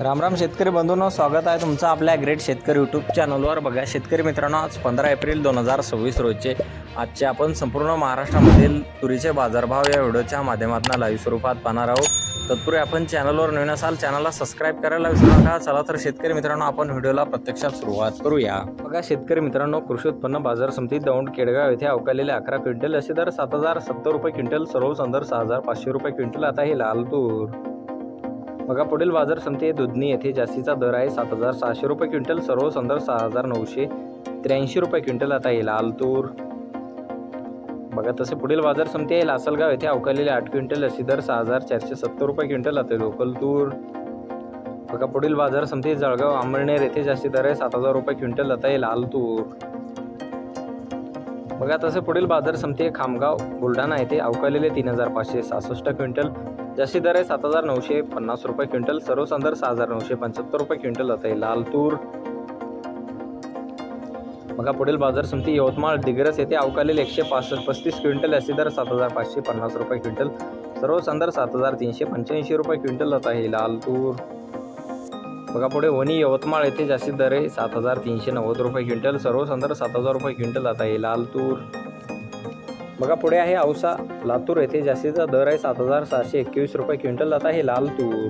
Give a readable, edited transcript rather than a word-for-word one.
राम राम शेतकरी बंधूंनो, स्वागत आहे तुमचं आपल्या ग्रेट शेतकरी यूट्यूब चॅनलवर। बघा शेतकरी मित्रांनो, आज 15 एप्रिल 2026 रोजचे आजचे आपण संपूर्ण महाराष्ट्रामधील तुरीचे बाजारभाव या व्हिडिओच्या माध्यमातून लाईव्ह स्वरूपात पाहणार आहोत। तत्पूर्वी आपण चॅनलवर नवीन असाल चॅनलला सबस्क्राईब करायला विसरू नका। चला तर शेतकरी मित्रांनो, आपण व्हिडिओला प्रत्यक्षात सुरुवात करूया। बघा शेतकरी मित्रांनो, कृषी उत्पन्न बाजार समिती दौंड केडगाव येथे अवकालेले 11 क्विंटल असे दर 7070 रुपये क्विंटल, सर्व संदर 6500 रुपये क्विंटल। आता हे लाल तूर। बघा पुढील बाजार समिती दुधनी येथे जास्तीचा दर आहे 7600 रुपये क्विंटल, सर्व संदर्भ 6983 रुपये क्विंटल। आता हे लाल तूर। बघा तसे पुढील बाजार समिती आहे लासलगाव येथे अवकालेले 8 क्विंटल असे दर 6470 रुपये क्विंटल। आता लोकल तूर। बघा पुढील बाजार समिती जळगाव अंमळनेर येथे जास्ती दर आहे 7000 रुपये क्विंटल। आता हे लाल तूर। बघा तसे पुढील बाजार समिती खामगाव बुलढाणा येथे अवकालेले 3566 क्विंटल, जास्ती दर आहे 7950 रुपये क्विंटल, सर्व संदर्भ 6975 रुपये क्विंटल। आता हे लाल तूर। बघा पुढील बाजार समिती यवतमाळ दिग्रस येथे अवकालेले 135 क्विंटल असे दर 7550 रुपये क्विंटल, सर्व संदर्भ 7385 रुपये क्विंटल। आता हे लाल तूर। बघा पुढे वणी यवतमाळ येथे जास्तीत दर आहे 7390 रुपये क्विंटल, सर्व संदर्भ 7000 रुपये क्विंटल। आता हे लाल तूर। बघा पुढे आहे औसा लातूर येथे जास्तीचा दर आहे 7621 रुपये क्विंटल। आता हे लाल तूर।